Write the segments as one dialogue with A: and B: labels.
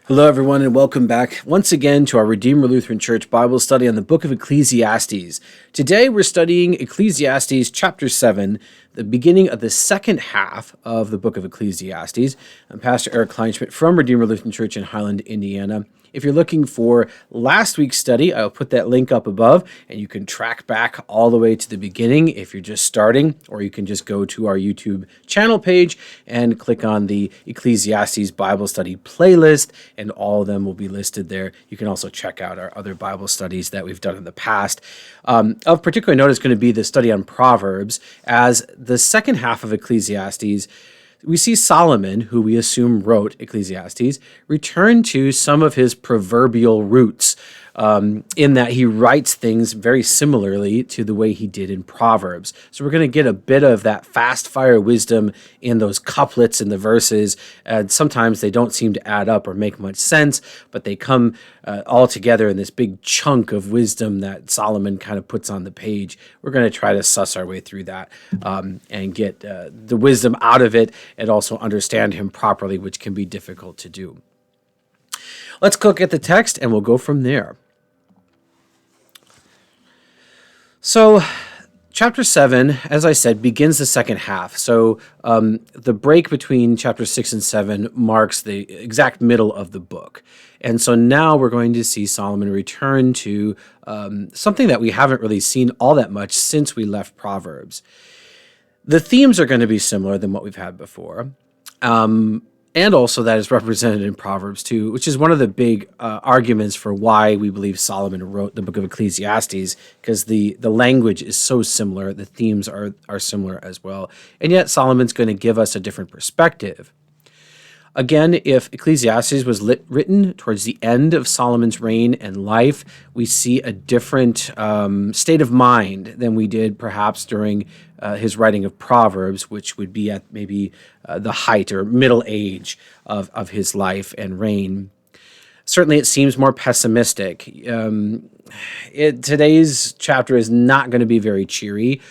A: Hello, everyone, and welcome back once again to our Redeemer Lutheran Church Bible study on the book of Ecclesiastes. Today, we're studying Ecclesiastes chapter 7, the beginning of the second half of the book of Ecclesiastes. I'm Pastor Eric Kleinschmidt from Redeemer Lutheran Church in Highland, Indiana. If you're looking for last week's study, I'll put that link up above, and you can track back all the way to the beginning if you're just starting, or you can just go to our YouTube channel page and click on the Ecclesiastes Bible Study playlist, and all of them will be listed there. You can also check out our other Bible studies that we've done in the past. Of particular note is going to be the study on Proverbs, as the second half of Ecclesiastes, we see Solomon, who we assume wrote Ecclesiastes, return to some of his proverbial roots, in that he writes things very similarly to the way he did in Proverbs. So we're going to get a bit of that fast fire wisdom in those couplets in the verses, and sometimes they don't seem to add up or make much sense, but they come all together in this big chunk of wisdom that Solomon kind of puts on the page. We're going to try to suss our way through that and get the wisdom out of it and also understand him properly, which can be difficult to do. Let's look at the text and we'll go from there. So, chapter 7, as I said, begins the second half. So, the break between chapter 6 and 7 marks the exact middle of the book. And so now we're going to see Solomon return to something that we haven't really seen all that much since we left Proverbs. The themes are going to be similar than what we've had before. And also that is represented in Proverbs too, which is one of the big arguments for why we believe Solomon wrote the book of Ecclesiastes, because the language is so similar, the themes are similar as well. And yet Solomon's going to give us a different perspective. Again, if Ecclesiastes was written towards the end of Solomon's reign and life, we see a different state of mind than we did perhaps during his writing of Proverbs, which would be at maybe the height or middle age of his life and reign. Certainly, it seems more pessimistic. Today's chapter is not going to be very cheery.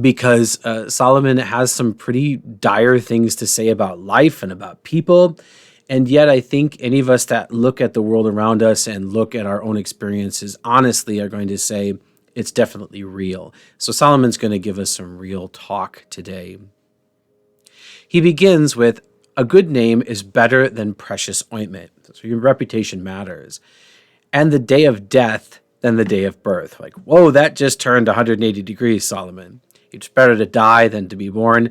A: Because Solomon has some pretty dire things to say about life and about people. And yet I think any of us that look at the world around us and look at our own experiences honestly are going to say it's definitely real. So Solomon's going to give us some real talk today. He begins with, "A good name is better than precious ointment." So your reputation matters. "And the day of death than the day of birth." Like, whoa, that just turned 180 degrees, Solomon. It's better to die than to be born.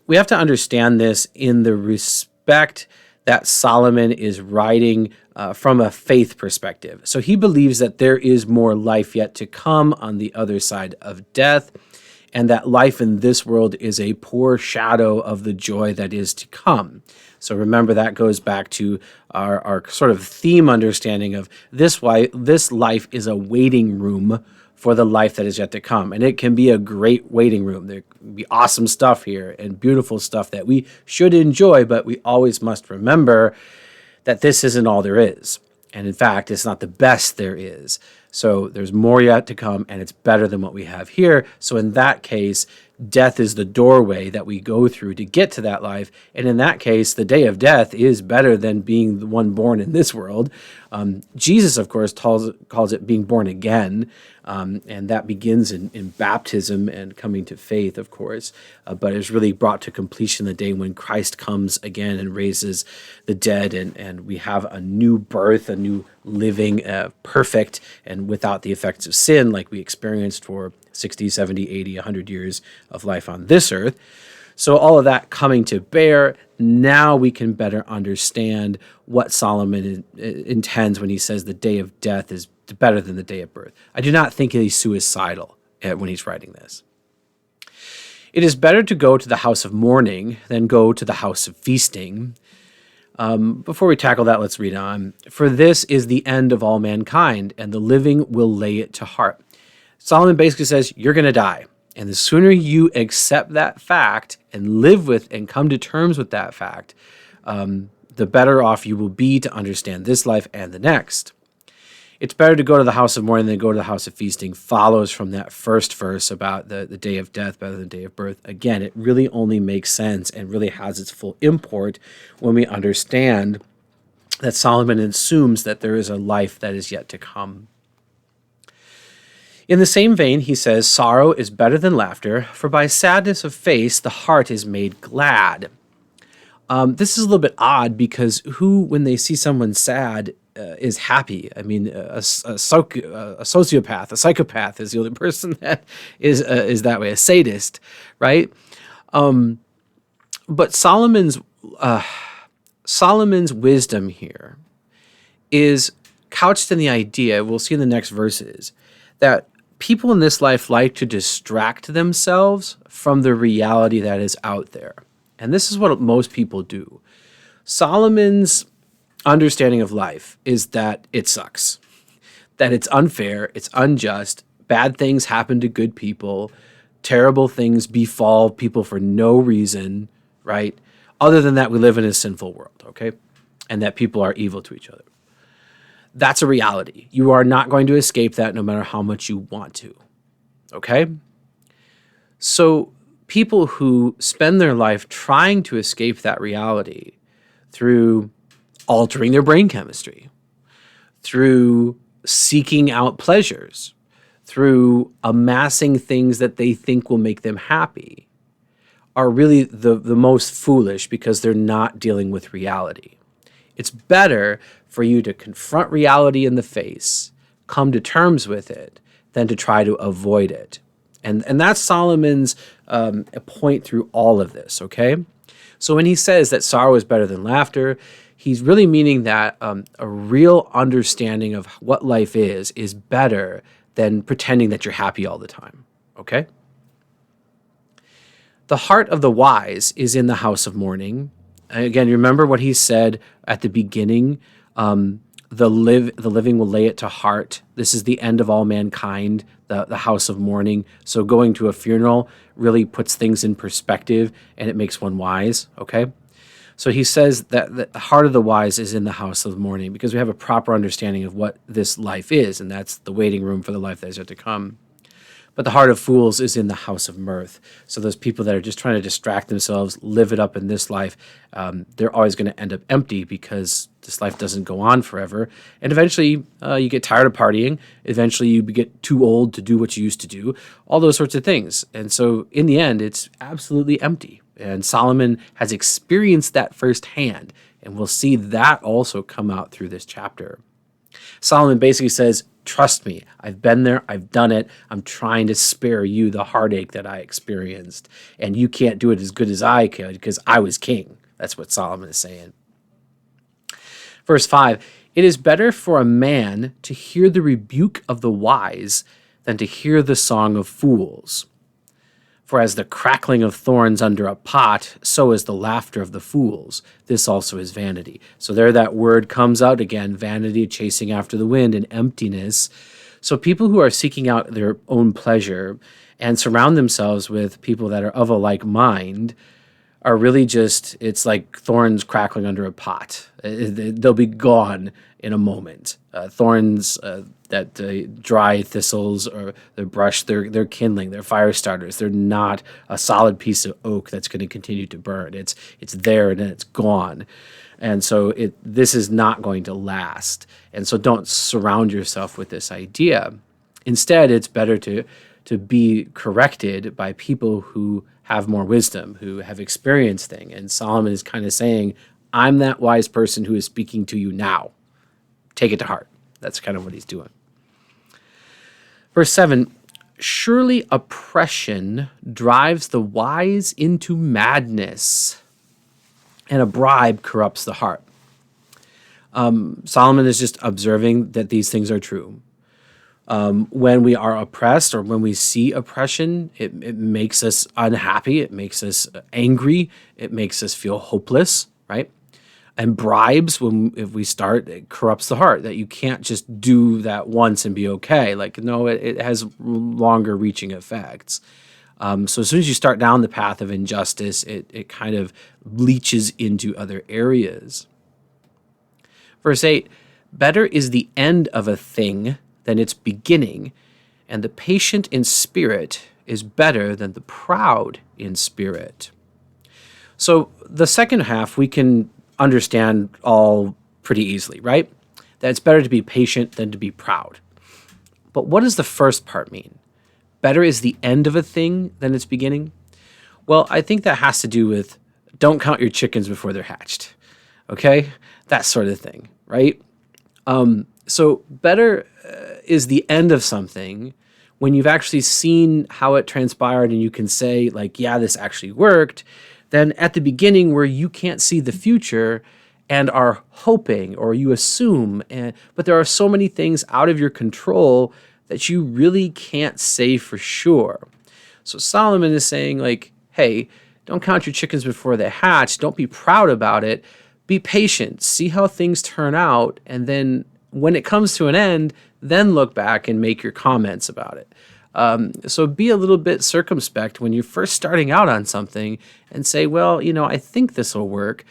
A: We have to understand this in the respect that Solomon is writing from a faith perspective. So he believes that there is more life yet to come on the other side of death, and that life in this world is a poor shadow of the joy that is to come. So remember, that goes back to our sort of theme understanding of this life is a waiting room for the life that is yet to come. And it can be a great waiting room. There can be awesome stuff here and beautiful stuff that we should enjoy, but we always must remember that this isn't all there is. And in fact, it's not the best there is. So there's more yet to come, and it's better than what we have here. So in that case, death is the doorway that we go through to get to that life. And in that case, the day of death is better than being the one born in this world. Jesus, of course, calls it being born again. And that begins in baptism and coming to faith, of course. But is really brought to completion the day when Christ comes again and raises the dead. And we have a new birth, a new living, perfect and without the effects of sin like we experienced for 60, 70, 80, 100 years of life on this earth. So all of that coming to bear, now we can better understand what Solomon intends when he says the day of death is better than the day of birth. I do not think he's suicidal when he's writing this. "It is better to go to the house of mourning than go to the house of feasting." Before we tackle that, let's read on. "For this is the end of all mankind, and the living will lay it to heart." Solomon basically says, you're going to die. And the sooner you accept that fact and live with and come to terms with that fact, the better off you will be to understand this life and the next. It's better to go to the house of mourning than go to the house of feasting follows from that first verse about the day of death better than the day of birth. Again, it really only makes sense and really has its full import when we understand that Solomon assumes that there is a life that is yet to come. In the same vein, he says, sorrow is better than laughter, for by sadness of face the heart is made glad. This is a little bit odd because who, when they see someone sad, is happy? I mean, a sociopath, a psychopath is the only person that is that way, a sadist, right? But Solomon's wisdom here is couched in the idea, we'll see in the next verses, that people in this life like to distract themselves from the reality that is out there. And this is what most people do. Solomon's understanding of life is that it sucks, that it's unfair, it's unjust, bad things happen to good people, terrible things befall people for no reason, right? Other than that, we live in a sinful world, okay? And that people are evil to each other. That's a reality. You are not going to escape that no matter how much you want to, okay? So people who spend their life trying to escape that reality through altering their brain chemistry, through seeking out pleasures, through amassing things that they think will make them happy, are really the most foolish because they're not dealing with reality. It's better for you to confront reality in the face, come to terms with it, than to try to avoid it. And that's Solomon's point through all of this, okay? So when he says that sorrow is better than laughter, he's really meaning that a real understanding of what life is better than pretending that you're happy all the time, okay? The heart of the wise is in the house of mourning. Again, remember what he said at the beginning, the living will lay it to heart. This is the end of all mankind, the house of mourning. So going to a funeral really puts things in perspective and it makes one wise, okay? So he says that the heart of the wise is in the house of mourning because we have a proper understanding of what this life is, and that's the waiting room for the life that is yet to come. But the heart of fools is in the house of mirth. So those people that are just trying to distract themselves, live it up in this life, they're always going to end up empty because this life doesn't go on forever. And eventually you get tired of partying. Eventually you get too old to do what you used to do, all those sorts of things. And so in the end, it's absolutely empty. And Solomon has experienced that firsthand. And we'll see that also come out through this chapter. Solomon basically says, trust me, I've been there, I've done it, I'm trying to spare you the heartache that I experienced, and you can't do it as good as I could because I was king. That's what Solomon is saying. Verse 5, it is better for a man to hear the rebuke of the wise than to hear the song of fools. For as the crackling of thorns under a pot, so is the laughter of the fools. This also is vanity. So there that word comes out again, vanity, chasing after the wind, and emptiness. So people who are seeking out their own pleasure and surround themselves with people that are of a like mind are really just, it's like thorns crackling under a pot. They'll be gone in a moment. Thorns that dry thistles or the brush, they're kindling, they're fire starters. They're not a solid piece of oak that's going to continue to burn. It's there and then it's gone. And so this is not going to last. And so don't surround yourself with this idea. Instead, it's better to be corrected by people who have more wisdom, who have experienced things. And Solomon is kind of saying, I'm that wise person who is speaking to you now. Take it to heart. That's kind of what he's doing. Verse 7, surely oppression drives the wise into madness, and a bribe corrupts the heart. Solomon is just observing that these things are true. When we are oppressed or when we see oppression, it makes us unhappy, it makes us angry, it makes us feel hopeless, right? And bribes, if we start, it corrupts the heart, that you can't just do that once and be okay. Like, no, it has longer reaching effects. So as soon as you start down the path of injustice, it kind of leaches into other areas. Verse 8, Better is the end of a thing than its beginning, and the patient in spirit is better than the proud in spirit. So the second half we can understand all pretty easily, right? That it's better to be patient than to be proud. But what does the first part mean? Better is the end of a thing than its beginning? Well, I think that has to do with don't count your chickens before they're hatched. Okay? That sort of thing, right? So better is the end of something when you've actually seen how it transpired and you can say, like, yeah, this actually worked, than at the beginning where you can't see the future and are hoping or you assume. But there are so many things out of your control that you really can't say for sure. So Solomon is saying, like, hey, don't count your chickens before they hatch. Don't be proud about it. Be patient. See how things turn out. And then when it comes to an end, then look back and make your comments about it. So be a little bit circumspect when you're first starting out on something and say, well, I think this will work.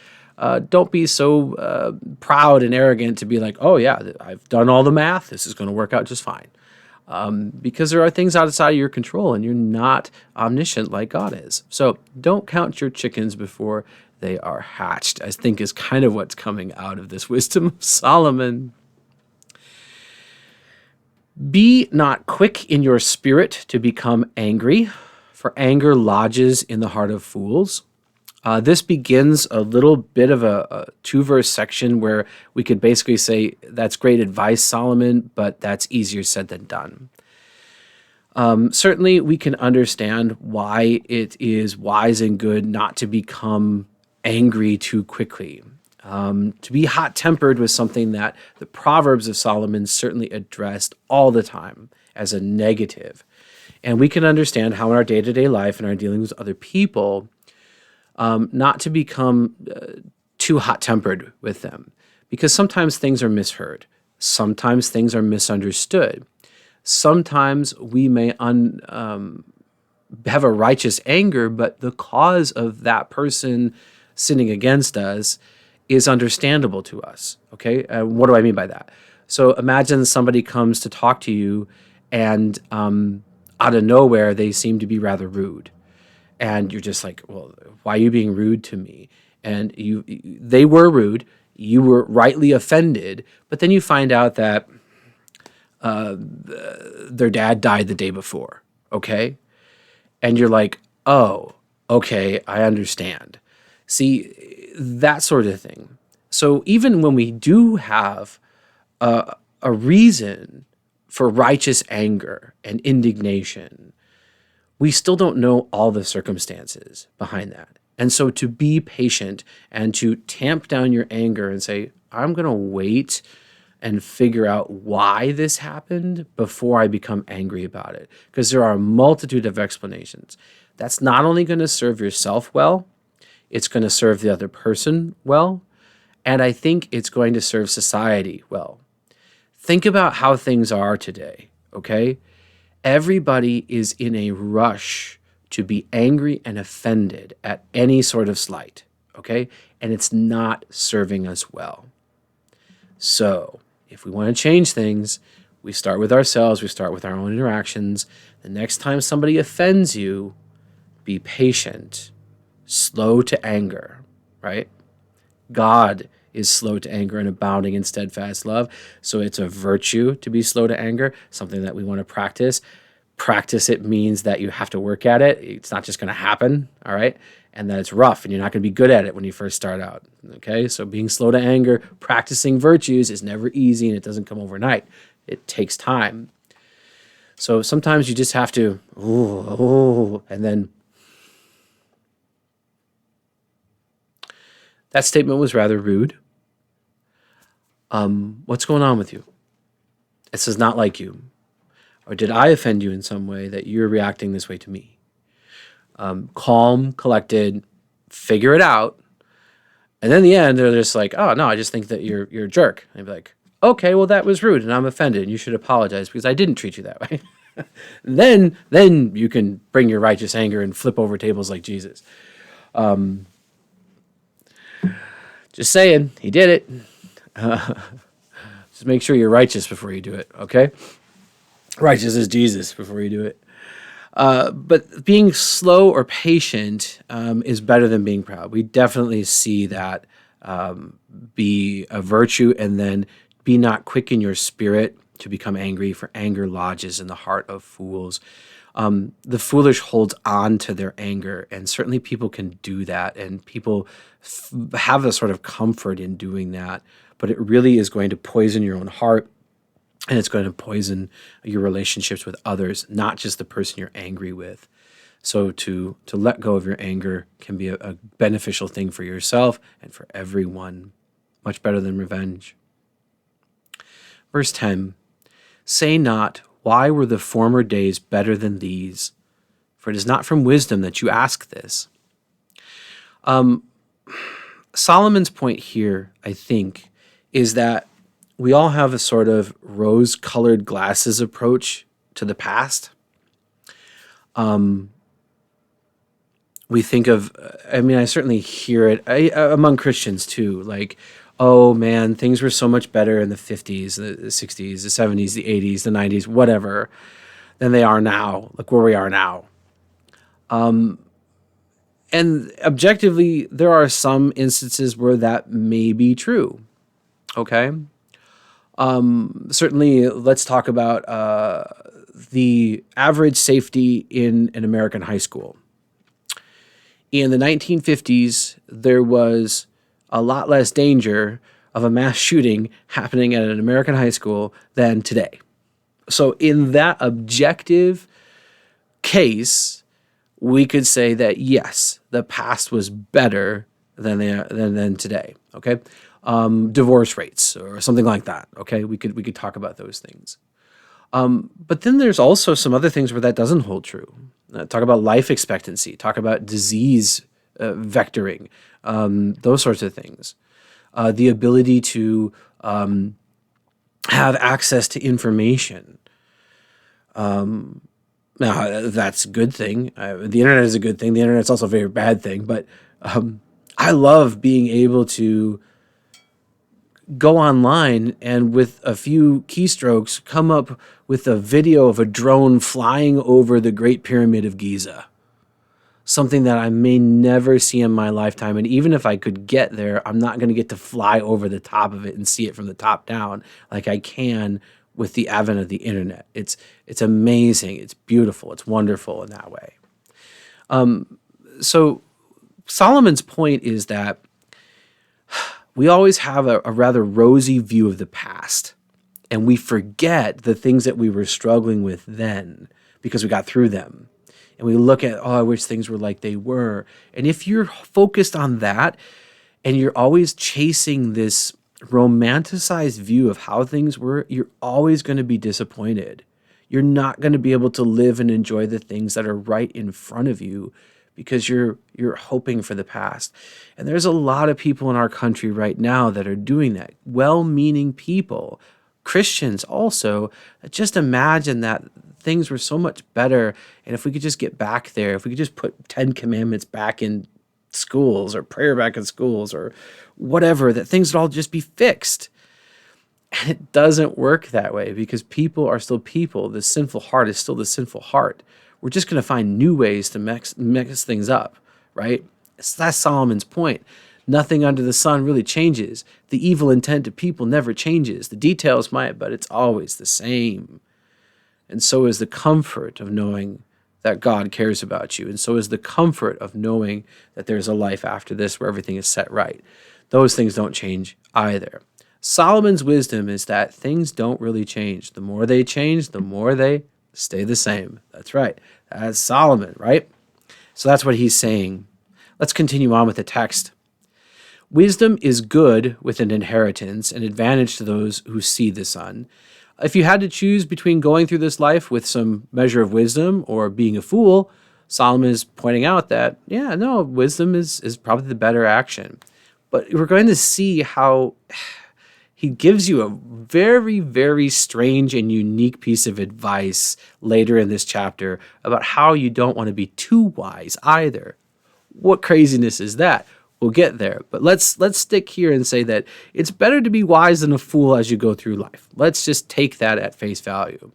A: Don't be so proud and arrogant to be like, oh, yeah, I've done all the math. This is going to work out just fine. Because there are things outside of your control and you're not omniscient like God is. So don't count your chickens before they are hatched, I think is kind of what's coming out of this wisdom of Solomon. Be not quick in your spirit to become angry, for anger lodges in the heart of fools. This begins a little bit of a 2-verse section where we could basically say, that's great advice, Solomon, but that's easier said than done. Certainly, we can understand why it is wise and good not to become angry too quickly. To be hot-tempered was something that the Proverbs of Solomon certainly addressed all the time as a negative. And we can understand how in our day-to-day life and our dealings with other people, not to become too hot-tempered with them. Because sometimes things are misheard. Sometimes things are misunderstood. Sometimes we may have a righteous anger, but the cause of that person sinning against us is understandable to us, okay? What do I mean by that? So imagine somebody comes to talk to you and out of nowhere, they seem to be rather rude. And you're just like, well, why are you being rude to me? And they were rude, you were rightly offended, but then you find out that their dad died the day before, okay? And you're like, oh, okay, I understand. See, that sort of thing. So even when we do have a reason for righteous anger and indignation, we still don't know all the circumstances behind that. And so to be patient and to tamp down your anger and say, I'm going to wait and figure out why this happened before I become angry about it. Because there are a multitude of explanations. That's not only going to serve yourself well, it's going to serve the other person well, and I think it's going to serve society well. Think about how things are today, okay? Everybody is in a rush to be angry and offended at any sort of slight, okay? And it's not serving us well. So, if we want to change things, we start with ourselves, we start with our own interactions. The next time somebody offends you, be patient, slow to anger, right? God is slow to anger and abounding in steadfast love. So it's a virtue to be slow to anger, something that we want to practice. Practice it means that you have to work at it. It's not just going to happen, all right? And that it's rough and you're not going to be good at it when you first start out, okay? So being slow to anger, practicing virtues is never easy and it doesn't come overnight. It takes time. So sometimes you just have to, and then that statement was rather rude. What's going on with you? This is not like you. Or did I offend you in some way that you're reacting this way to me? Calm, collected, figure it out. And then in the end, they're just like, oh, no, I just think that you're a jerk. And I'd be like, okay, well, that was rude and I'm offended and you should apologize because I didn't treat you that way. Then you can bring your righteous anger and flip over tables like Jesus. Just saying, he did it. Just make sure you're righteous before you do it, okay? Righteous as Jesus before you do it. But being slow or patient is better than being proud. We definitely see that be a virtue, and then be not quick in your spirit to become angry, for anger lodges in the heart of fools. The foolish holds on to their anger, and certainly people can do that, and people have a sort of comfort in doing that, but it really is going to poison your own heart, and it's going to poison your relationships with others, not just the person you're angry with. So to let go of your anger can be a beneficial thing for yourself and for everyone, much better than revenge. Verse 10, say not, why were the former days better than these? For it is not from wisdom that you ask this. Solomon's point here, I think, is that we all have a sort of rose-colored glasses approach to the past. We think of, I certainly hear it among Christians too, like, oh man, things were so much better in the 50s, the 60s, the 70s, the 80s, the 90s, whatever, than they are now, like where we are now. And objectively, there are some instances where that may be true, okay? Certainly, let's talk about the average safety in an American high school. In the 1950s, there was a lot less danger of a mass shooting happening at an American high school than today. So in that objective case, we could say that yes, the past was better than today. Okay, divorce rates or something like that. Okay, we could talk about those things. But then there's also some other things where that doesn't hold true. Talk about life expectancy. Talk about disease vectoring. Those sorts of things. The ability to have access to information. Now, that's a good thing. The internet is a good thing. The internet's also a very bad thing. But I love being able to go online and with a few keystrokes come up with a video of a drone flying over the Great Pyramid of Giza. Something that I may never see in my lifetime. And even if I could get there, I'm not going to get to fly over the top of it and see it from the top down like I can with the advent of the internet. It's amazing. It's beautiful. It's wonderful in that way. So Solomon's point is that we always have a rather rosy view of the past, and we forget the things that we were struggling with then because we got through them. And we look at, oh, I wish things were like they were. And if you're focused on that and you're always chasing this romanticized view of how things were, you're always going to be disappointed. You're not going to be able to live and enjoy the things that are right in front of you because you're hoping for the past. And there's a lot of people in our country right now that are doing that. Well-meaning people, Christians also, just imagine that things were so much better, and if we could just get back there, if we could just put 10 commandments back in schools or prayer back in schools or whatever, that things would all just be fixed. And it doesn't work that way because people are still people. The sinful heart is still the sinful heart. We're just going to find new ways to mix things up, right? That's Solomon's point. Nothing under the sun really changes. The evil intent of people never changes. The details might, but it's always the same. And so is the comfort of knowing that God cares about you. And so is the comfort of knowing that there's a life after this where everything is set right. Those things don't change either. Solomon's wisdom is that things don't really change. The more they change, the more they stay the same. That's right. That's Solomon, right? So that's what he's saying. Let's continue on with the text. Wisdom is good with an inheritance, an advantage to those who see the sun. If you had to choose between going through this life with some measure of wisdom or being a fool, Solomon is pointing out that, wisdom is probably the better action. But we're going to see how he gives you a very, very strange and unique piece of advice later in this chapter about how you don't want to be too wise either. What craziness is that? We'll get there. But let's stick here and say that it's better to be wise than a fool as you go through life. Let's just take that at face value.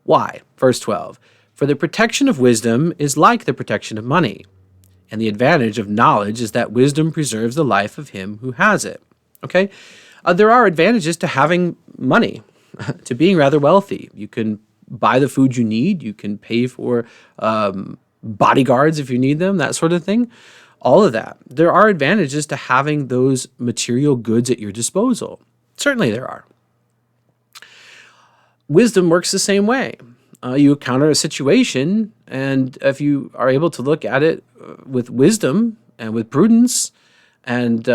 A: Why? Verse 12. For the protection of wisdom is like the protection of money, and the advantage of knowledge is that wisdom preserves the life of him who has it. Okay? There are advantages to having money, to being rather wealthy. You can buy the food you need. You can pay for bodyguards if you need them, that sort of thing. All of that. There are advantages to having those material goods at your disposal. Certainly there are. Wisdom works the same way. You encounter a situation, and if you are able to look at it with wisdom and with prudence and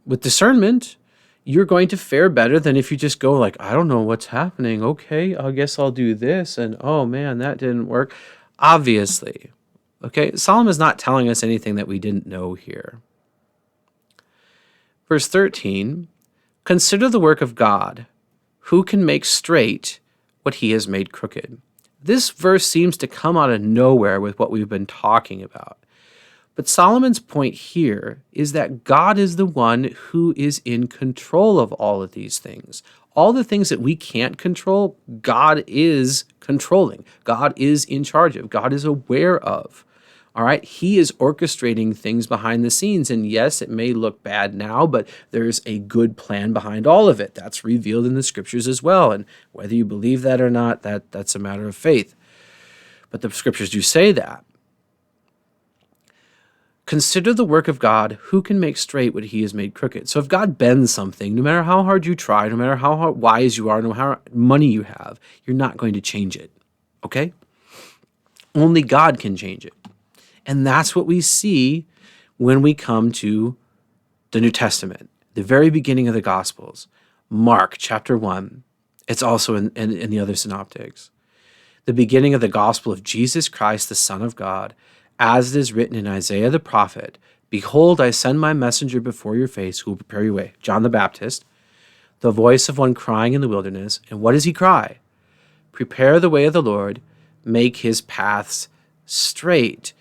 A: with discernment, you're going to fare better than if you just go like, I don't know what's happening. Okay, I guess I'll do this. And oh man, that didn't work. Obviously. Okay, Solomon's not telling us anything that we didn't know here. Verse 13, consider the work of God. Who can make straight what he has made crooked? This verse seems to come out of nowhere with what we've been talking about. But Solomon's point here is that God is the one who is in control of all of these things. All the things that we can't control, God is controlling. God is in charge of. God is aware of. All right, he is orchestrating things behind the scenes. And yes, it may look bad now, but there's a good plan behind all of it. That's revealed in the scriptures as well. And whether you believe that or not, that's a matter of faith. But the scriptures do say that. Consider the work of God. Who can make straight what he has made crooked? So if God bends something, no matter how hard you try, no matter how wise you are, no matter how money you have, you're not going to change it. Okay? Only God can change it. And that's what we see when we come to the New Testament, the very beginning of the Gospels, Mark chapter 1. It's also in the other synoptics. The beginning of the gospel of Jesus Christ, the Son of God, as it is written in Isaiah the prophet, behold, I send my messenger before your face who will prepare your way. John the Baptist, the voice of one crying in the wilderness. And what does he cry? Prepare the way of the Lord, make his paths straight.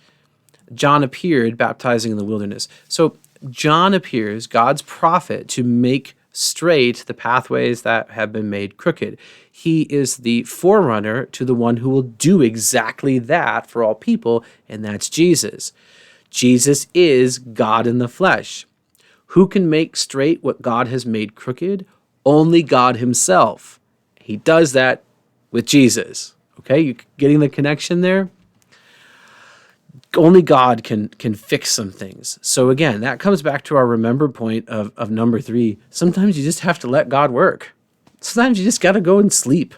A: John appeared baptizing in the wilderness. So John appears, God's prophet, to make straight the pathways that have been made crooked. He is the forerunner to the one who will do exactly that for all people, and that's Jesus. Jesus is God in the flesh. Who can make straight what God has made crooked? Only God himself. He does that with Jesus. Okay, you getting the connection there? Only God can fix some things. So again, that comes back to our remember point of number 3. Sometimes you just have to let God work. Sometimes you just got to go and sleep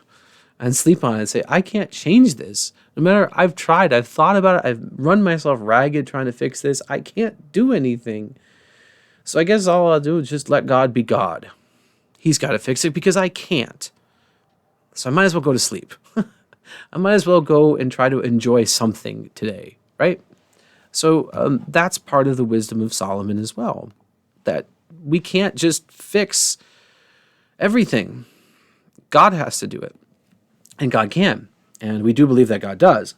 A: on it and say, I can't change this. No matter, I've tried, I've thought about it, I've run myself ragged trying to fix this. I can't do anything. So I guess all I'll do is just let God be God. He's got to fix it because I can't. So I might as well go to sleep. I might as well go and try to enjoy something today, right? So that's part of the wisdom of Solomon as well, that we can't just fix everything. God has to do it, and God can, and we do believe that God does.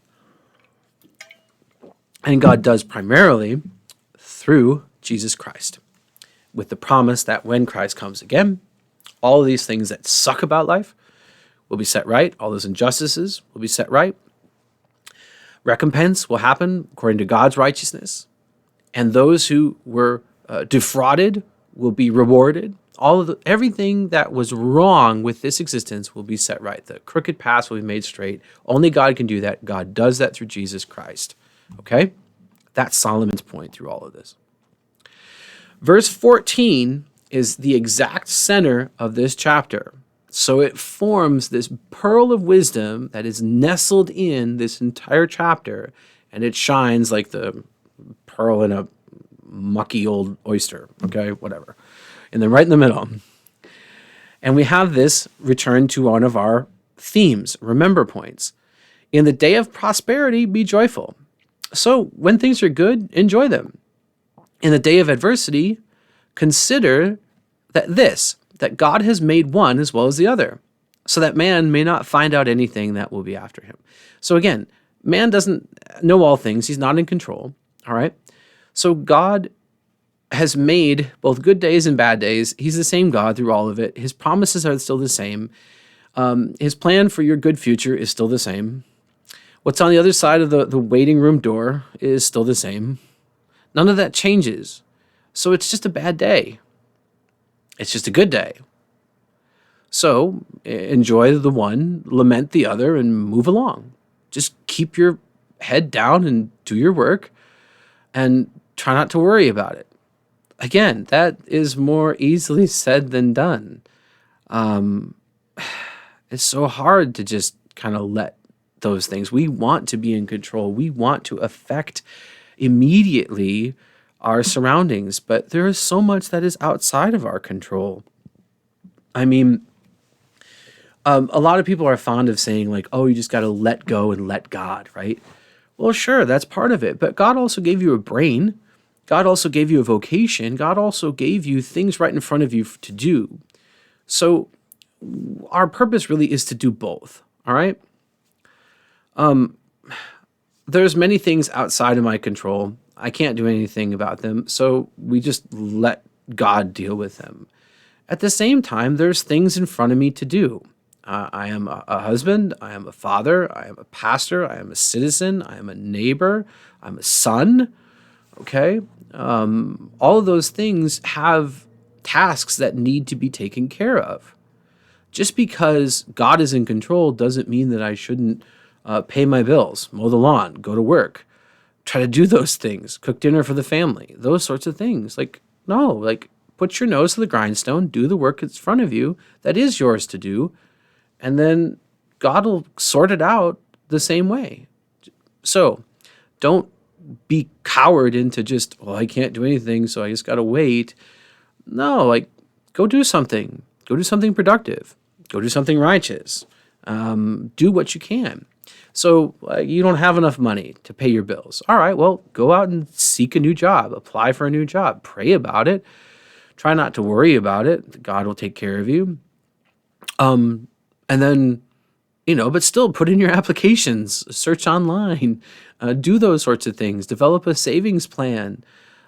A: And God does primarily through Jesus Christ, with the promise that when Christ comes again, all of these things that suck about life will be set right. All those injustices will be set right. Recompense will happen according to God's righteousness. And those who were defrauded will be rewarded. Everything that was wrong with this existence will be set right. The crooked paths will be made straight. Only God can do that. God does that through Jesus Christ. Okay? That's Solomon's point through all of this. Verse 14 is the exact center of this chapter. So it forms this pearl of wisdom that is nestled in this entire chapter, and it shines like the pearl in a mucky old oyster, okay, whatever. And then right in the middle. And we have this return to one of our themes, remember points. In the day of prosperity, be joyful. So when things are good, enjoy them. In the day of adversity, consider that God has made one as well as the other, so that man may not find out anything that will be after him. So again, man doesn't know all things. He's not in control, all right? So God has made both good days and bad days. He's the same God through all of it. His promises are still the same. His plan for your good future is still the same. What's on the other side of the waiting room door is still the same. None of that changes. So it's just a bad day. It's just a good day. So enjoy the one, lament the other, and move along. Just keep your head down and do your work and try not to worry about it. Again, that is more easily said than done. It's so hard to just kind of let those things. We want to be in control. We want to affect immediately our surroundings, but there is so much that is outside of our control. I mean, a lot of people are fond of saying like, oh, you just got to let go and let God, right? Well, sure, that's part of it, but God also gave you a brain. God also gave you a vocation. God also gave you things right in front of you to do. So our purpose really is to do both, all right? There's many things outside of my control. I can't do anything about them, so we just let God deal with them. At the same time, there's things in front of me to do. I am a husband, I am a father, I am a pastor, I am a citizen, I am a neighbor, I'm a son, okay? All of those things have tasks that need to be taken care of. Just because God is in control doesn't mean that I shouldn't pay my bills, mow the lawn, go to work, try to do those things, cook dinner for the family, those sorts of things. Like, no, like put your nose to the grindstone, do the work that's in front of you that is yours to do, and then God will sort it out the same way. So don't be cowered into just, well, I can't do anything, so I just got to wait. No, like go do something. Go do something productive. Go do something righteous. Do what you can. So you don't have enough money to pay your bills. All right, well, go out and seek a new job. Apply for a new job. Pray about it. Try not to worry about it. God will take care of you. And then, but still put in your applications, search online, do those sorts of things, develop a savings plan,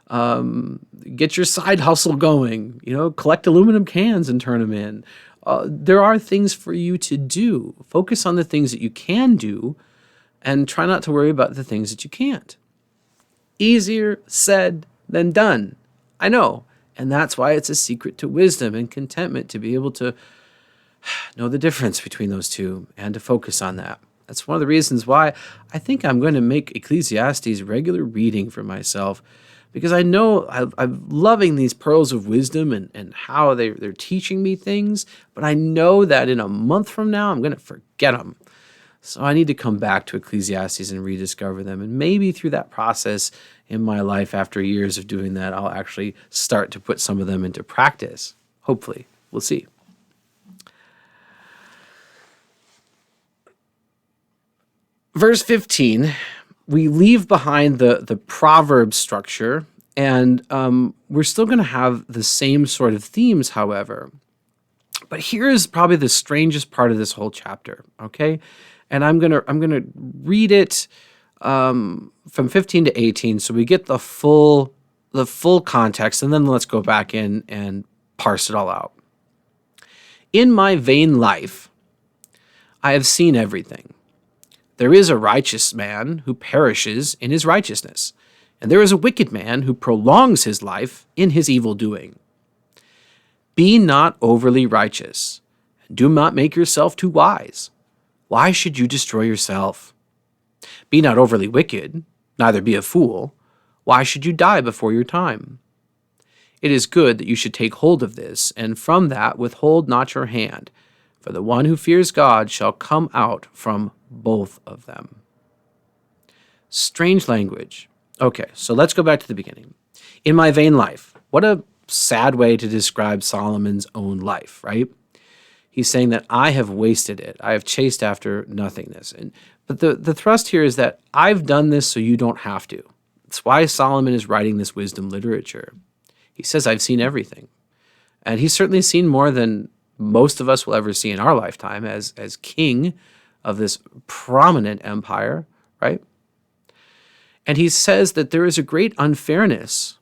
A: get your side hustle going, collect aluminum cans and turn them in. There are things for you to do. Focus on the things that you can do and try not to worry about the things that you can't. Easier said than done. I know. And that's why it's a secret to wisdom and contentment to be able to know the difference between those two and to focus on that. That's one of the reasons why I think I'm going to make Ecclesiastes regular reading for myself, because I know I'm loving these pearls of wisdom and how they're teaching me things, but I know that in a month from now, I'm going to forget them. So I need to come back to Ecclesiastes and rediscover them. And maybe through that process in my life, after years of doing that, I'll actually start to put some of them into practice. Hopefully. We'll see. Verse 15, we leave behind the proverb structure, and we're still going to have the same sort of themes, however. But here is probably the strangest part of this whole chapter, okay? And I'm gonna read it from 15 to 18, so we get the full context, and then let's go back in and parse it all out. In my vain life, I have seen everything. There is a righteous man who perishes in his righteousness, and there is a wicked man who prolongs his life in his evil doing. Be not overly righteous, and do not make yourself too wise. Why should you destroy yourself? Be not overly wicked, neither be a fool. Why should you die before your time? It is good that you should take hold of this, and from that withhold not your hand, for the one who fears God shall come out from both of them. Strange language. Okay, so let's go back to the beginning. In my vain life. What a sad way to describe Solomon's own life, right? He's saying that I have wasted it. I have chased after nothingness. But the thrust here is that I've done this so you don't have to. It's why Solomon is writing this wisdom literature. He says, I've seen everything. And he's certainly seen more than most of us will ever see in our lifetime as king of this prominent empire, right? And he says that there is a great unfairness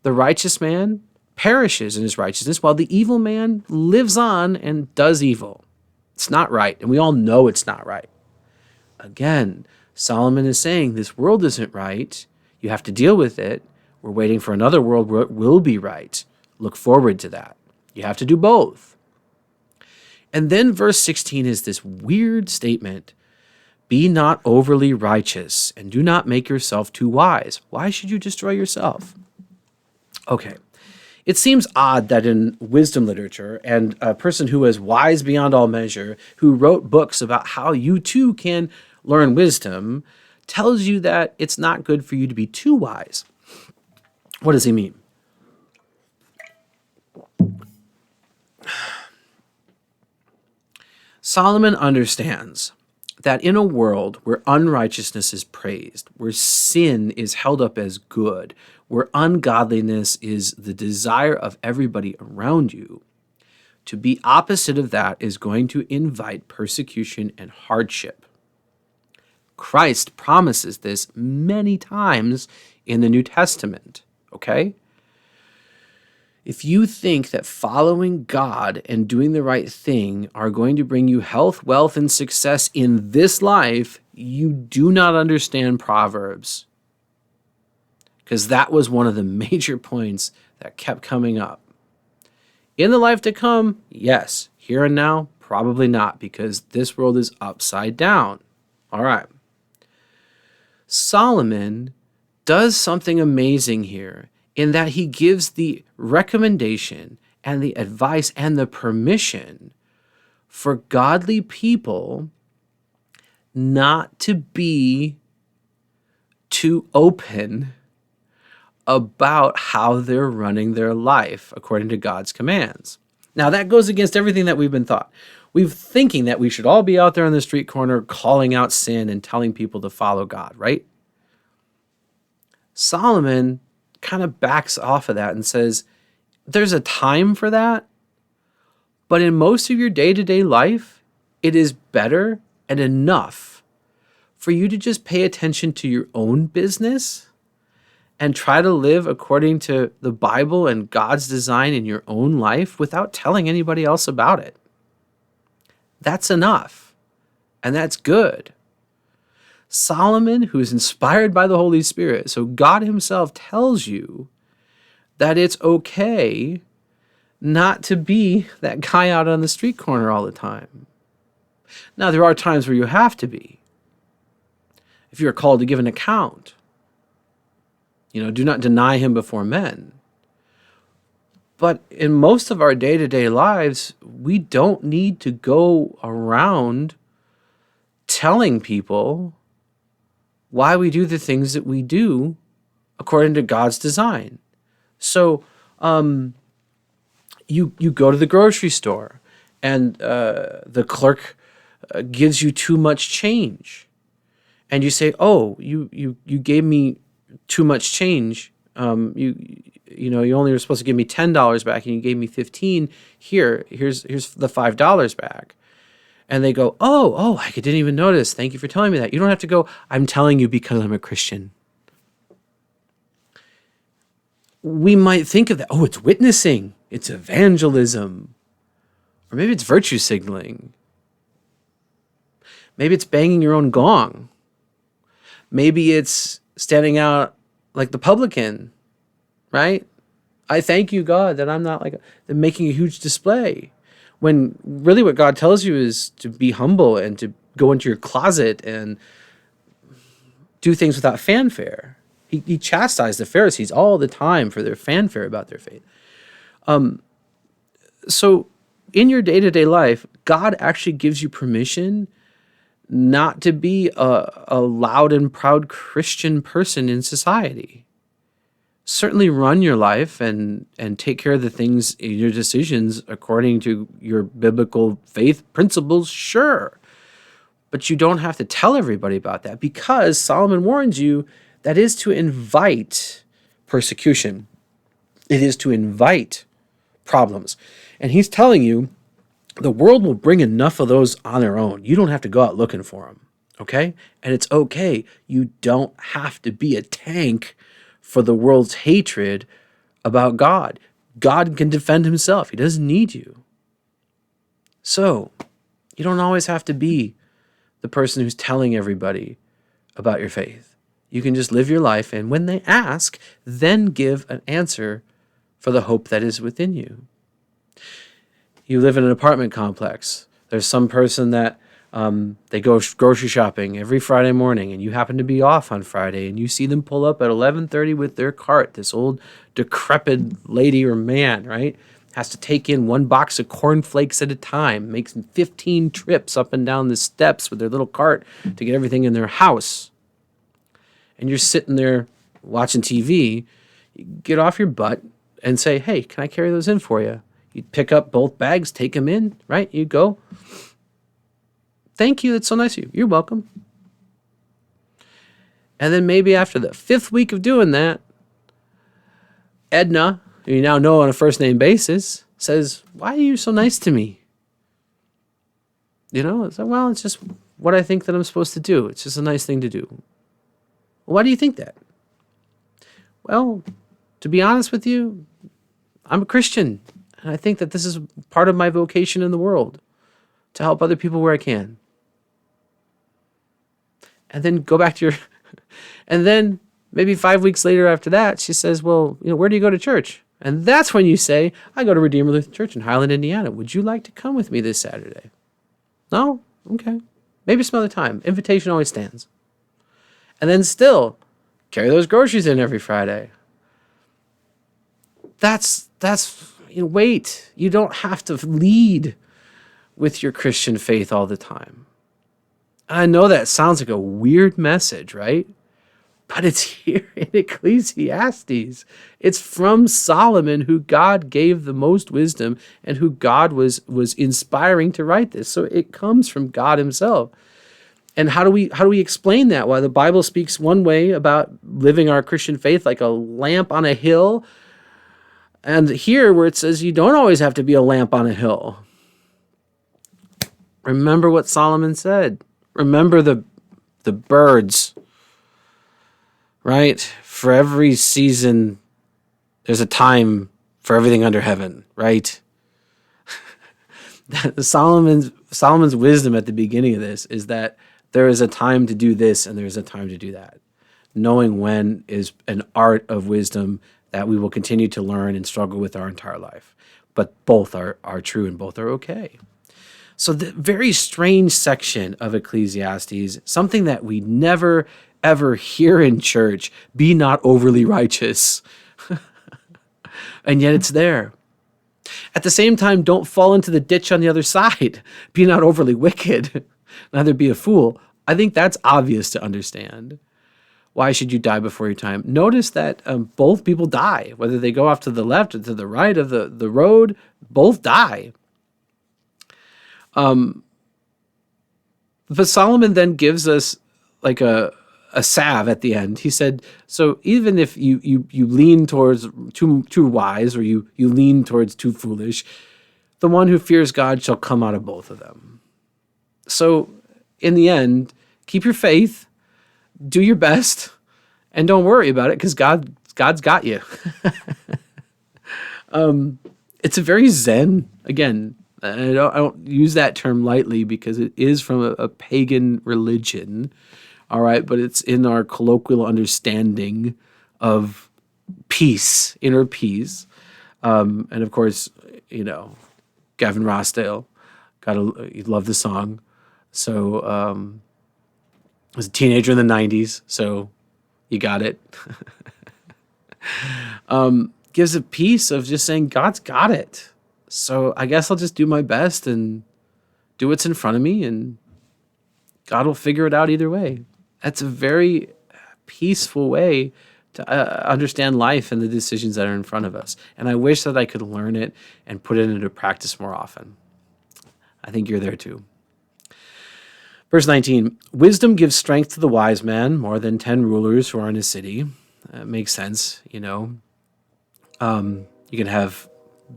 A: The righteous man perishes in his righteousness, while the evil man lives on and does evil. It's not right, and we all know it's not right. Again, Solomon is saying this world isn't right. You have to deal with it. We're waiting for another world where it will be right. Look forward to that. You have to do both. And then verse 16 is this weird statement. Be not overly righteous, and do not make yourself too wise. Why should you destroy yourself? Okay. It seems odd that in wisdom literature, and a person who is wise beyond all measure, who wrote books about how you too can learn wisdom, tells you that it's not good for you to be too wise. What does he mean? Solomon understands that in a world where unrighteousness is praised, where sin is held up as good, where ungodliness is the desire of everybody around you, to be opposite of that is going to invite persecution and hardship. Christ promises this many times in the New Testament, okay? If you think that following God and doing the right thing are going to bring you health, wealth, and success in this life, you do not understand Proverbs. Because that was one of the major points that kept coming up. In the life to come, yes. Here and now, probably not, because this world is upside down. All right. Solomon does something amazing here in that he gives the recommendation and the advice and the permission for godly people not to be too open about how they're running their life according to God's commands. Now, that goes against everything that we've been taught. We're thinking that we should all be out there on the street corner calling out sin and telling people to follow God, right? Solomon kind of backs off of that and says, there's a time for that, but in most of your day-to-day life, it is better and enough for you to just pay attention to your own business and try to live according to the Bible and God's design in your own life without telling anybody else about it. That's enough, and that's good. Solomon, who is inspired by the Holy Spirit, so God himself tells you that it's okay not to be that guy out on the street corner all the time. Now, there are times where you have to be. If you're called to give an account, do not deny him before men. But in most of our day-to-day lives, we don't need to go around telling people why we do the things that we do according to God's design. So you go to the grocery store and the clerk gives you too much change. And you say, oh, you gave me too much change. You only were supposed to give me $10 back and you gave me $15. Here's the $5 back. And they go, oh, I didn't even notice. Thank you for telling me that. You don't have to go, I'm telling you because I'm a Christian. We might think of that, it's witnessing, it's evangelism, or maybe it's virtue signaling. Maybe it's banging your own gong. Maybe it's standing out like the publican, right? I thank you, God, that I'm not like making a huge display. When really what God tells you is to be humble and to go into your closet and do things without fanfare. He chastised the Pharisees all the time for their fanfare about their faith. So in your day-to-day life, God actually gives you permission not to be a loud and proud Christian person in society. Certainly run your life and take care of the things in your decisions according to your biblical faith principles, sure. But you don't have to tell everybody about that because Solomon warns you that is to invite persecution. It is to invite problems. And he's telling you the world will bring enough of those on their own. You don't have to go out looking for them, okay? And it's okay. You don't have to be a tank for the world's hatred about God. God can defend himself. He doesn't need you. So you don't always have to be the person who's telling everybody about your faith. You can just live your life, and when they ask, then give an answer for the hope that is within you. You live in an apartment complex. There's some person that they go grocery shopping every Friday morning, and you happen to be off on Friday, and you see them pull up at 11:30 with their cart. This old decrepit lady or man, right, has to take in one box of cornflakes at a time, makes 15 trips up and down the steps with their little cart to get everything in their house. And you're sitting there watching TV. You get off your butt and say, hey, can I carry those in for you? You pick up both bags, take them in, right? You go. Thank you. That's so nice of you. You're welcome. And then maybe after the 5th week of doing that, Edna, who you now know on a first name basis, says, why are you so nice to me? It's like, well, it's just what I think that I'm supposed to do. It's just a nice thing to do. Well, why do you think that? Well, to be honest with you, I'm a Christian. And I think that this is part of my vocation in the world, to help other people where I can. And then go back to your... And then maybe 5 weeks later after that, she says, well, where do you go to church? And that's when you say, I go to Redeemer Lutheran Church in Highland, Indiana. Would you like to come with me this Saturday? No? Okay. Maybe some other time. Invitation always stands. And then still, carry those groceries in every Friday. That's wait. You don't have to lead with your Christian faith all the time. And I know that sounds like a weird message, right? But it's here in Ecclesiastes. It's from Solomon, who God gave the most wisdom and who God was inspiring to write this. So it comes from God himself. And how do we explain that? Well, the Bible speaks one way about living our Christian faith like a lamp on a hill. And here where it says you don't always have to be a lamp on a hill. Remember what Solomon said. Remember the birds, right? For every season, there's a time for everything under heaven, right? Solomon's wisdom at the beginning of this is that there is a time to do this and there is a time to do that. Knowing when is an art of wisdom that we will continue to learn and struggle with our entire life. But both are true and both are okay. So the very strange section of Ecclesiastes, something that we never, ever hear in church, be not overly righteous. And yet it's there. At the same time, don't fall into the ditch on the other side. Be not overly wicked, neither be a fool. I think that's obvious to understand. Why should you die before your time? Notice that both people die, whether they go off to the left or to the right of the road, both die. But Solomon then gives us like a salve at the end. He said, so even if you lean towards too wise or you lean towards too foolish, the one who fears God shall come out of both of them. So in the end, keep your faith, do your best, and don't worry about it because God's got you. It's a very Zen, again, I don't use that term lightly because it is from a pagan religion, all right? But it's in our colloquial understanding of peace, inner peace. And of course, Gavin Rossdale, you love the song. So I was a teenager in the 90s, so you got it. Gives a peace of just saying, God's got it. So I guess I'll just do my best and do what's in front of me, and God will figure it out either way. That's a very peaceful way to understand life and the decisions that are in front of us. And I wish that I could learn it and put it into practice more often. I think you're there too. Verse 19, wisdom gives strength to the wise man, more than 10 rulers who are in a city. Makes sense, You can have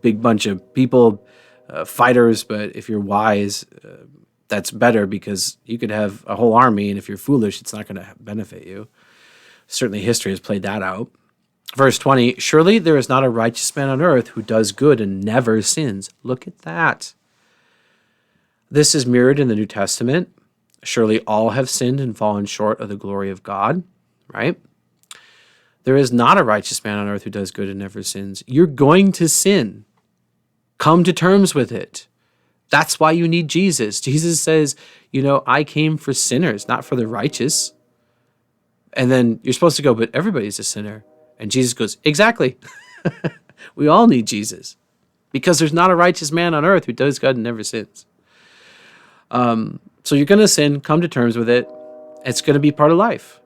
A: big bunch of people, fighters, but if you're wise, that's better because you could have a whole army, and if you're foolish, it's not going to benefit you. Certainly history has played that out. Verse 20, surely there is not a righteous man on earth who does good and never sins. Look at that. This is mirrored in the New Testament. Surely all have sinned and fallen short of the glory of God, right? There is not a righteous man on earth who does good and never sins. You're going to sin. Come to terms with it. That's why you need Jesus. Jesus says, I came for sinners, not for the righteous. And then you're supposed to go, but everybody's a sinner. And Jesus goes, exactly. We all need Jesus because there's not a righteous man on earth who does good and never sins. So you're going to sin, come to terms with it. It's going to be part of life,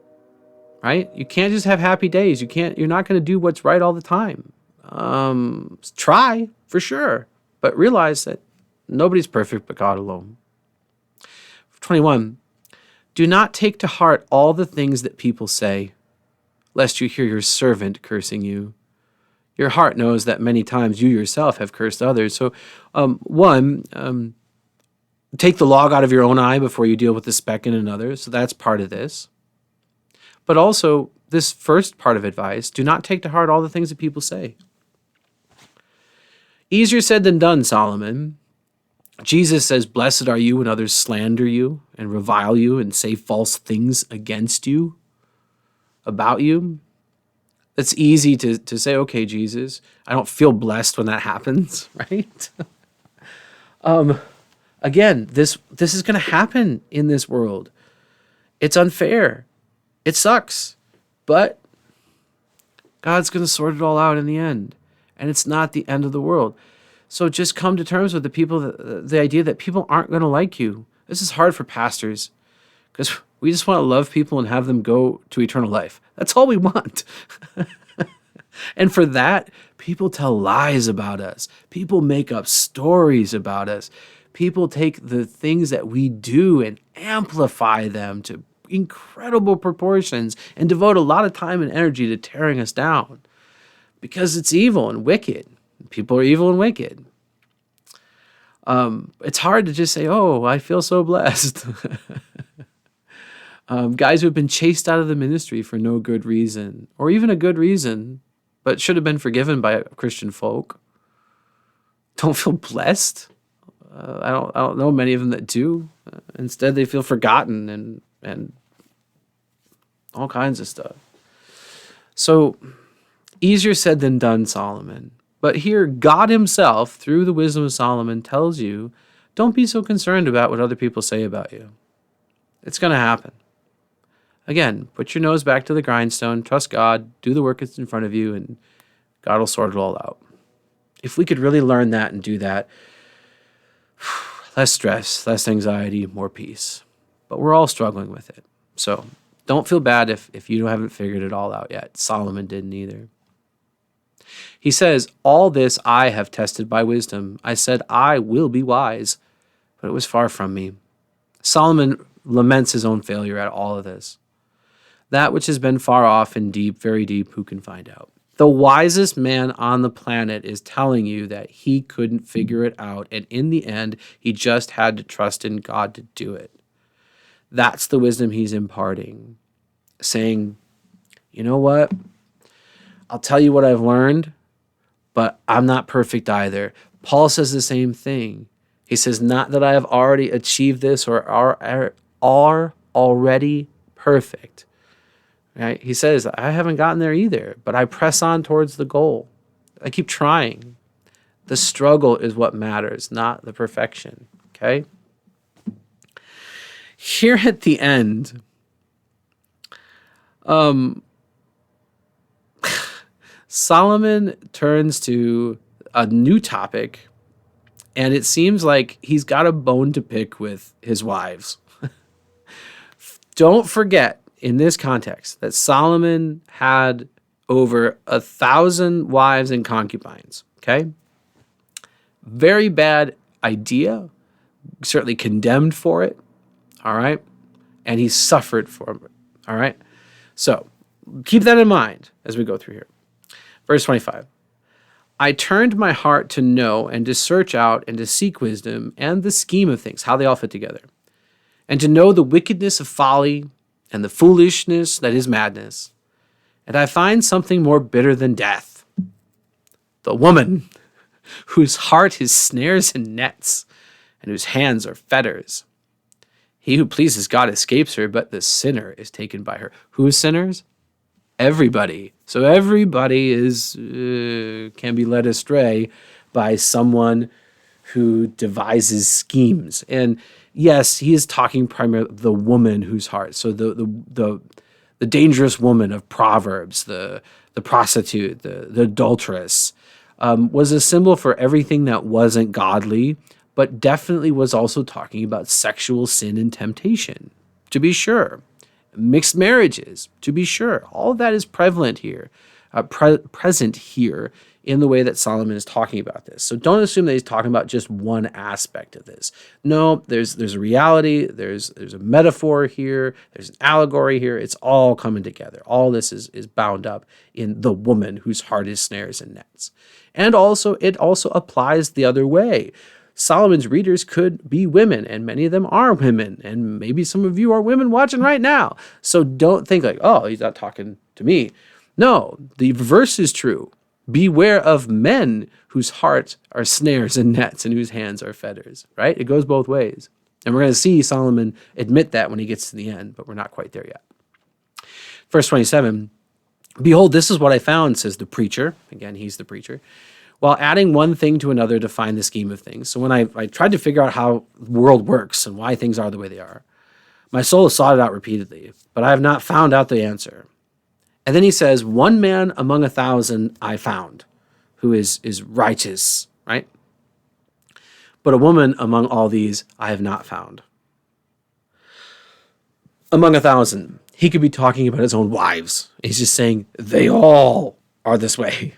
A: right? You can't just have happy days. You're not going to do what's right all the time. Try for sure, but realize that nobody's perfect but God alone. 21, do not take to heart all the things that people say, lest you hear your servant cursing you. Your heart knows that many times you yourself have cursed others. So, take the log out of your own eye before you deal with the speck in another. So that's part of this. But also, this first part of advice, do not take to heart all the things that people say. Easier said than done, Solomon. Jesus says, blessed are you when others slander you and revile you and say false things against you, about you. It's easy to say, okay, Jesus, I don't feel blessed when that happens, right? Again, this is going to happen in this world. It's unfair. It sucks. But God's going to sort it all out in the end. And it's not the end of the world. So just come to terms with the idea that people aren't going to like you. This is hard for pastors because we just want to love people and have them go to eternal life. That's all we want. And for that, people tell lies about us. People make up stories about us. People take the things that we do and amplify them to incredible proportions and devote a lot of time and energy to tearing us down because it's evil and wicked. People are evil and wicked. It's hard to just say, oh, I feel so blessed. Guys who have been chased out of the ministry for no good reason, or even a good reason, but should have been forgiven by Christian folk, don't feel blessed. I don't know many of them that do. Instead, they feel forgotten and all kinds of stuff. So, easier said than done, Solomon. But here, God himself, through the wisdom of Solomon, tells you, don't be so concerned about what other people say about you. It's going to happen. Again, put your nose back to the grindstone, trust God, do the work that's in front of you, and God will sort it all out. If we could really learn that and do that, less stress, less anxiety, more peace. But we're all struggling with it. So don't feel bad if you haven't figured it all out yet. Solomon didn't either. He says, all this I have tested by wisdom. I said, I will be wise, but it was far from me. Solomon laments his own failure at all of this. That which has been far off and deep, very deep, who can find out? The wisest man on the planet is telling you that he couldn't figure it out, and in the end, he just had to trust in God to do it. That's the wisdom he's imparting, saying, you know what? I'll tell you what I've learned, but I'm not perfect either. Paul says the same thing. He says, not that I have already achieved this or are already perfect. Right? He says, I haven't gotten there either, but I press on towards the goal. I keep trying. The struggle is what matters, not the perfection. Okay? Here at the end, Solomon turns to a new topic, and it seems like he's got a bone to pick with his wives. Don't forget, in this context, that Solomon had over 1,000 wives and concubines, okay? Very bad idea, certainly condemned for it, all right? And he suffered for it, all right? So keep that in mind as we go through here. Verse 25, I turned my heart to know and to search out and to seek wisdom and the scheme of things, how they all fit together, and to know the wickedness of folly and the foolishness that is madness. And I find something more bitter than death. The woman whose heart is snares and nets, and whose hands are fetters. He who pleases God escapes her, but the sinner is taken by her. Who's sinners? Everybody. So everybody can be led astray by someone who devises schemes. And yes, he is talking primarily the woman whose heart. So the dangerous woman of Proverbs, the prostitute, the adulteress, was a symbol for everything that wasn't godly, but definitely was also talking about sexual sin and temptation, to be sure. Mixed marriages, to be sure. All of that is prevalent here, present here in the way that Solomon is talking about this. So don't assume that he's talking about just one aspect of this. No, there's a reality, there's a metaphor here, there's an allegory here. It's all coming together. All this is bound up in the woman whose heart is snares and nets. And also, it also applies the other way. Solomon's readers could be women, and many of them are women, and maybe some of you are women watching right now. So don't think like, oh, he's not talking to me. No, the verse is true. Beware of men whose hearts are snares and nets and whose hands are fetters, right? It goes both ways. And we're going to see Solomon admit that when he gets to the end, but we're not quite there yet. Verse 27, behold, this is what I found, says the preacher. Again, he's the preacher. While adding one thing to another to find the scheme of things. So when I tried to figure out how the world works and why things are the way they are, my soul has sought it out repeatedly, but I have not found out the answer. And then he says, one man among 1,000 I found, who is righteous, right? But a woman among all these I have not found. Among 1,000, he could be talking about his own wives. He's just saying, they all are this way.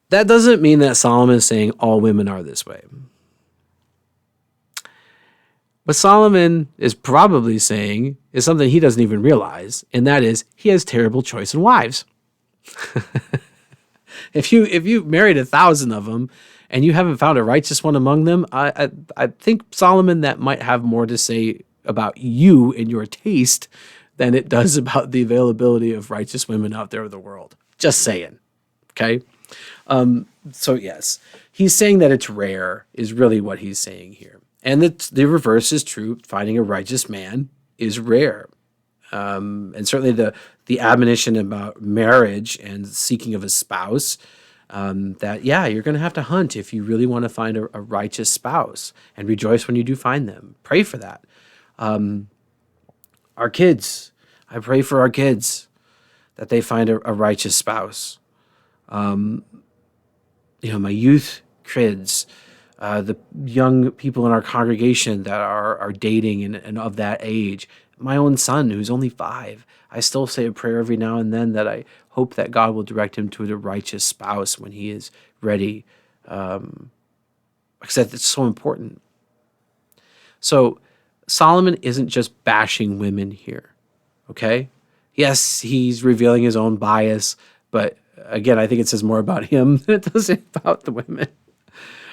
A: That doesn't mean that Solomon is saying all women are this way. What Solomon is probably saying is something he doesn't even realize, and that is he has terrible choice in wives. If you married 1,000 of them and you haven't found a righteous one among them, I think, Solomon, that might have more to say about you and your taste than it does about the availability of righteous women out there in the world. Just saying, okay? So yes, he's saying that it's rare is really what he's saying here. And the reverse is true. Finding a righteous man is rare. And certainly the admonition about marriage and seeking of a spouse, that, yeah, you're going to have to hunt if you really want to find a righteous spouse, and rejoice when you do find them. Pray for that. Our kids, I pray for our kids that they find a righteous spouse. My youth kids, the young people in our congregation that are dating and of that age. My own son, who's only 5, I still say a prayer every now and then that I hope that God will direct him to a righteous spouse when he is ready, because it's so important. So Solomon isn't just bashing women here, okay? Yes, he's revealing his own bias, but again, I think it says more about him than it does about the women.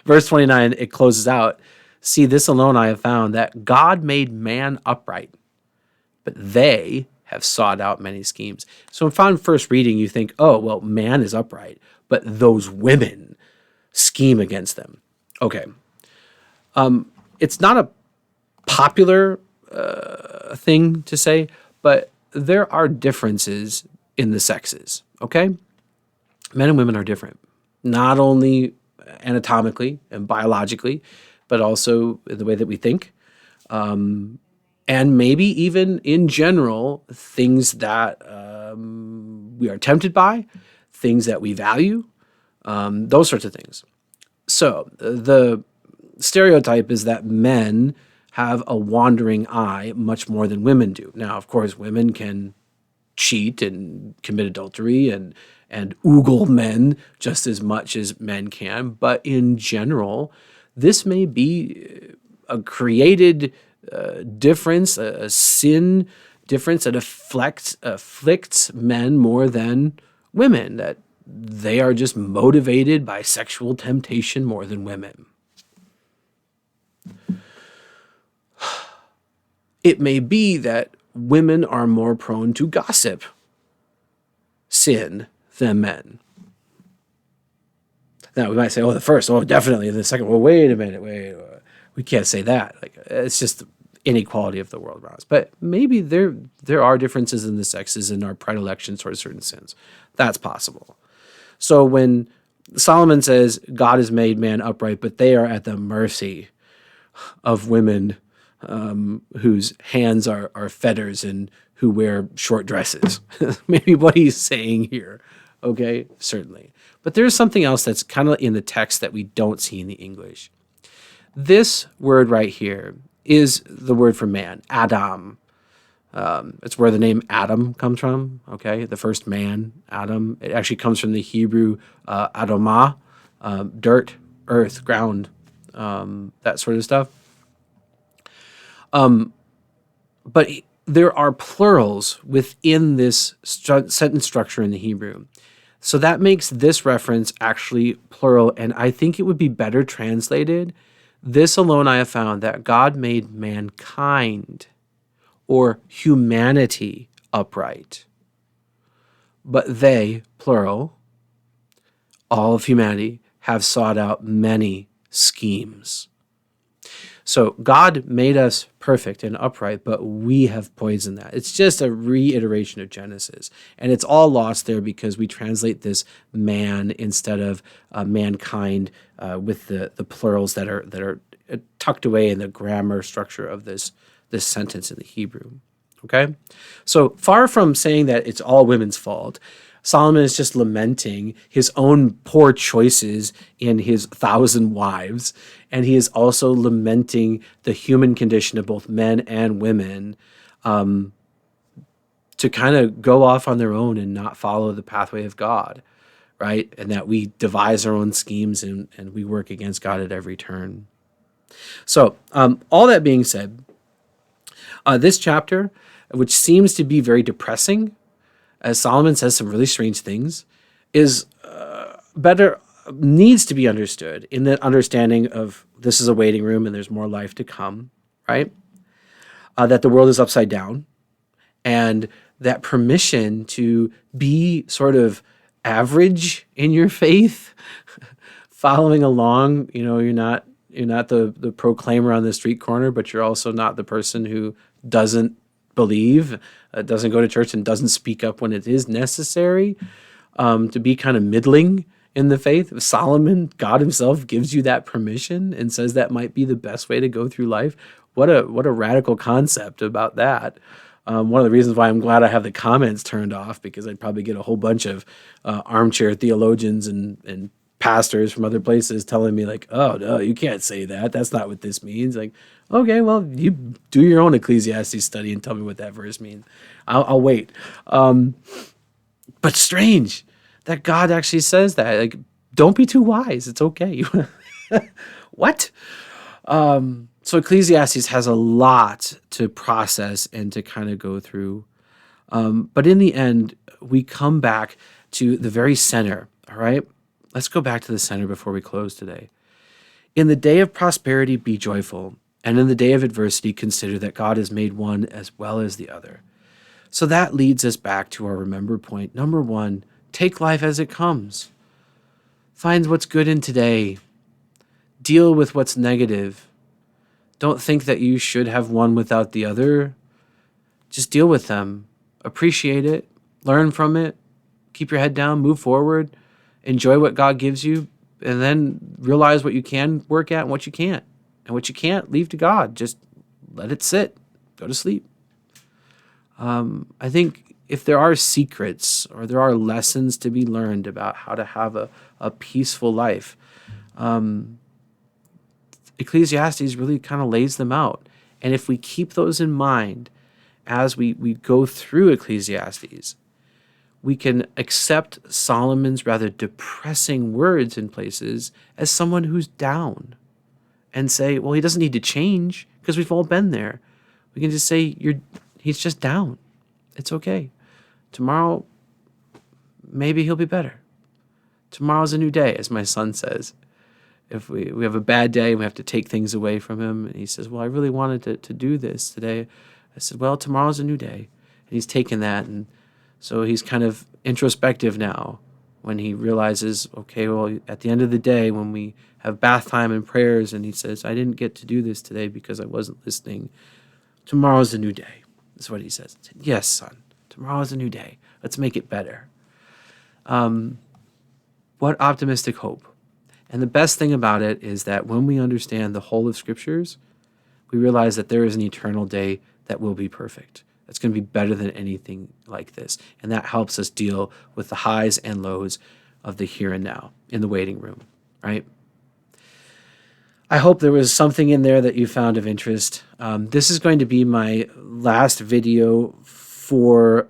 A: Verse 29, it closes out. See, this alone I have found, that God made man upright, but they have sought out many schemes. So upon first reading, you think, oh, well, man is upright, but those women scheme against them. Okay. It's not a popular thing to say, but there are differences in the sexes, okay? Men and women are different, not only anatomically and biologically, but also in the way that we think, and maybe even in general, things that we are tempted by, things that we value, those sorts of things. So the stereotype is that men have a wandering eye much more than women do. Now, of course, women can cheat and commit adultery and oogle men just as much as men can. But in general, this may be a created difference, a sin difference that afflicts men more than women, that they are just motivated by sexual temptation more than women. It may be that women are more prone to gossip, sin, than men. Now, we might say, oh, the first, oh, definitely. The second, well, wait a minute, we can't say that. Like, it's just the inequality of the world around us. But maybe there are differences in the sexes in our predilections towards certain sins. That's possible. So when Solomon says God has made man upright, but they are at the mercy of women whose hands are fetters and who wear short dresses. Maybe what he's saying here. Okay, certainly. But there's something else that's kind of in the text that we don't see in the English. This word right here is the word for man, Adam. It's where the name Adam comes from, okay? The first man, Adam. It actually comes from the Hebrew Adamah, dirt, earth, ground, that sort of stuff. But there are plurals within this sentence structure in the Hebrew. So that makes this reference actually plural, and I think it would be better translated. This alone I have found, that God made mankind or humanity upright. But they, plural, all of humanity, have sought out many schemes. So God made us perfect and upright, but we have poisoned that. It's just a reiteration of Genesis. And it's all lost there because we translate this man instead of mankind with the plurals that are tucked away in the grammar structure of this sentence in the Hebrew. Okay? So far from saying that it's all women's fault, Solomon is just lamenting his own poor choices in his 1,000 wives, and he is also lamenting the human condition of both men and women to kind of go off on their own and not follow the pathway of God, right? And that we devise our own schemes and we work against God at every turn. So all that being said, this chapter, which seems to be very depressing, as Solomon says some really strange things, is needs to be understood in the understanding of this is a waiting room and there's more life to come, right? That the world is upside down, and that permission to be sort of average in your faith, following along. You're not the proclaimer on the street corner, but you're also not the person who doesn't believe, doesn't go to church, and doesn't speak up when it is necessary, to be kind of middling in the faith. Solomon, God himself, gives you that permission and says that might be the best way to go through life. What a radical concept about that. One of the reasons why I'm glad I have the comments turned off, because I'd probably get a whole bunch of armchair theologians and pastors from other places telling me like, oh, no, you can't say that. That's not what this means. Like, okay, well, you do your own Ecclesiastes study and tell me what that verse means. I'll wait. But strange that God actually says that. Like, don't be too wise. It's okay. What? So Ecclesiastes has a lot to process and to kind of go through. But in the end, we come back to the very center, all right? Let's go back to the center before we close today. In the day of prosperity, be joyful, and in the day of adversity, consider that God has made one as well as the other. So that leads us back to our remember point. Number one, take life as it comes. Find what's good in today. Deal with what's negative. Don't think that you should have one without the other. Just deal with them. Appreciate it. Learn from it. Keep your head down. Move forward. Enjoy what God gives you. And then realize what you can work at and what you can't. And what you can't, leave to God. Just let it sit. Go to sleep. I think if there are secrets or there are lessons to be learned about how to have a peaceful life, Ecclesiastes really kind of lays them out. And if we keep those in mind as we go through Ecclesiastes, we can accept Solomon's rather depressing words in places as someone who's down and say, well, he doesn't need to change because we've all been there. We can just say, he's just down. It's okay. Tomorrow, maybe he'll be better. Tomorrow's a new day, as my son says. If we have a bad day and we have to take things away from him, and he says, well, I really wanted to do this today. I said, well, tomorrow's a new day. And he's taken that. And so he's kind of introspective now when he realizes, okay, well, at the end of the day, when we have bath time and prayers, and he says, I didn't get to do this today because I wasn't listening. Tomorrow's a new day. That's what he says. I said, yes, son, tomorrow's a new day. Let's make it better. What optimistic hope. And the best thing about it is that when we understand the whole of Scriptures, we realize that there is an eternal day that will be perfect. It's going to be better than anything like this. And that helps us deal with the highs and lows of the here and now in the waiting room, right? I hope there was something in there that you found of interest. This is going to be my last video for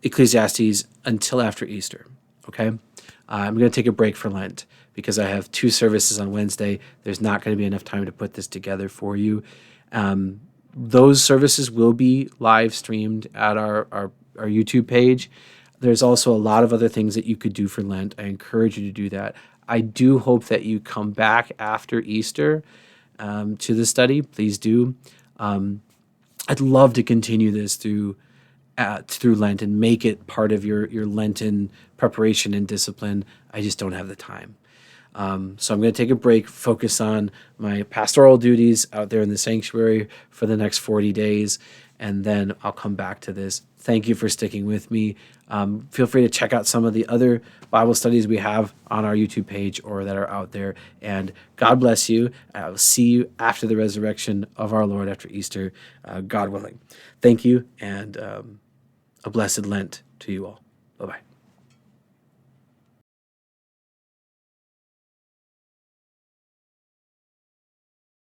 A: Ecclesiastes until after Easter, okay? I'm going to take a break for Lent because I have 2 services on Wednesday. There's not going to be enough time to put this together for you. Those services will be live streamed at our YouTube page. There's also a lot of other things that you could do for Lent. I encourage you to do that. I do hope that you come back after Easter to the study. Please do. I'd love to continue this through Lent and make it part of your Lenten preparation and discipline. I just don't have the time. So I'm going to take a break, focus on my pastoral duties out there in the sanctuary for the next 40 days, and then I'll come back to this. Thank you for sticking with me. Feel free to check out some of the other Bible studies we have on our YouTube page or that are out there. And God bless you. I will see you after the resurrection of our Lord after Easter, God willing. Thank you, and a blessed Lent to you all. Bye-bye.